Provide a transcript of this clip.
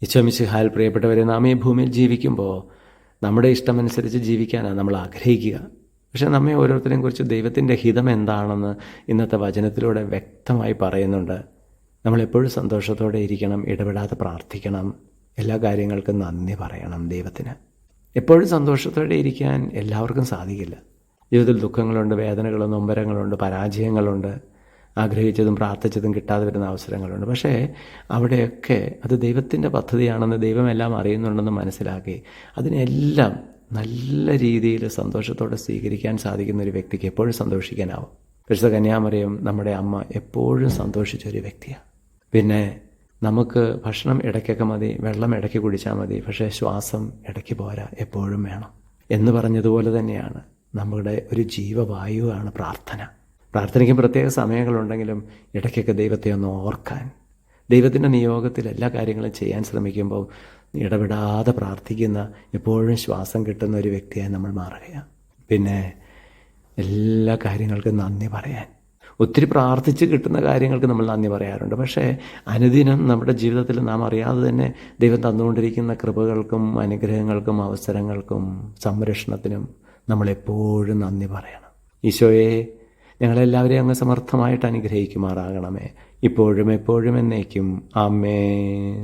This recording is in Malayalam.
ഈശോ മിശിഹായിൽ പ്രിയപ്പെട്ടവരെ, നാം ഈ ഭൂമിയിൽ ജീവിക്കുമ്പോൾ നമ്മുടെ ഇഷ്ടമനുസരിച്ച് ജീവിക്കാനാണ് നമ്മൾ ആഗ്രഹിക്കുക. പക്ഷെ നമ്മെ ഓരോരുത്തരെയും കുറിച്ച് ദൈവത്തിൻ്റെ ഹിതം എന്താണെന്ന് ഇന്നത്തെ വചനത്തിലൂടെ വ്യക്തമായി പറയുന്നുണ്ട്. നമ്മളെപ്പോഴും സന്തോഷത്തോടെ ഇരിക്കണം, ഇടപെടാതെ പ്രാർത്ഥിക്കണം, എല്ലാ കാര്യങ്ങൾക്കും നന്ദി പറയണം ദൈവത്തിന്. എപ്പോഴും സന്തോഷത്തോടെ ഇരിക്കാൻ എല്ലാവർക്കും സാധിക്കില്ല. ജീവിതത്തിൽ ദുഃഖങ്ങളുണ്ട്, വേദനകളുണ്ട്, നൊമ്പരങ്ങളുണ്ട്, പരാജയങ്ങളുണ്ട്, ആഗ്രഹിച്ചതും പ്രാർത്ഥിച്ചതും കിട്ടാതെ വരുന്ന അവസരങ്ങളുണ്ട്. പക്ഷേ അവിടെയൊക്കെ അത് ദൈവത്തിൻ്റെ പദ്ധതിയാണെന്ന് ദൈവമെല്ലാം അറിയുന്നുണ്ടെന്ന് മനസ്സിലാക്കി അതിനെല്ലാം നല്ല രീതിയിൽ സന്തോഷത്തോടെ സ്വീകരിക്കാൻ സാധിക്കുന്ന ഒരു വ്യക്തിക്ക് എപ്പോഴും സന്തോഷിക്കാനാവും. പരിശുദ്ധ കന്യാമറിയം നമ്മുടെ അമ്മ എപ്പോഴും സന്തോഷിച്ചൊരു വ്യക്തിയാണ്. പിന്നെ നമുക്ക് ഭക്ഷണം ഇടയ്ക്കൊക്കെ മതി, വെള്ളം ഇടയ്ക്ക് കുടിച്ചാൽ മതി, പക്ഷേ ശ്വാസം ഇടയ്ക്ക് പോരാ, എപ്പോഴും വേണം എന്ന് പറഞ്ഞതുപോലെ തന്നെയാണ് നമ്മുടെ ഒരു ജീവവായുവാണ് പ്രാർത്ഥന. പ്രാർത്ഥനയ്ക്ക് പ്രത്യേക സമയങ്ങളുണ്ടെങ്കിലും ഇടയ്ക്കൊക്കെ ദൈവത്തെ ഒന്ന് ഓർക്കാൻ, ദൈവത്തിൻ്റെ നിയോഗത്തിൽ എല്ലാ കാര്യങ്ങളും ചെയ്യാൻ ശ്രമിക്കുമ്പോൾ ഇടപെടാതെ പ്രാർത്ഥിക്കുന്ന, എപ്പോഴും ശ്വാസം കിട്ടുന്ന ഒരു വ്യക്തിയായി നമ്മൾ മാറുകയാണ്. പിന്നെ എല്ലാ കാര്യങ്ങൾക്കും നന്ദി പറയാൻ, ഒത്തിരി പ്രാർത്ഥിച്ച് കിട്ടുന്ന കാര്യങ്ങൾക്ക് നമ്മൾ നന്ദി പറയാറുണ്ട്. പക്ഷേ അനുദിനം നമ്മുടെ ജീവിതത്തിൽ നാം അറിയാതെ തന്നെ ദൈവം തന്നുകൊണ്ടിരിക്കുന്ന കൃപകൾക്കും അനുഗ്രഹങ്ങൾക്കും അവസരങ്ങൾക്കും സംരക്ഷണത്തിനും നമ്മളെപ്പോഴും നന്ദി പറയണം. ഈശോയെ, ഞങ്ങളെല്ലാവരെയും അങ്ങ് സമർത്ഥമായിട്ട് അനുഗ്രഹിക്കുമാറാകണമേ, ഇപ്പോഴും എപ്പോഴും എന്നേക്കും. ആമേൻ.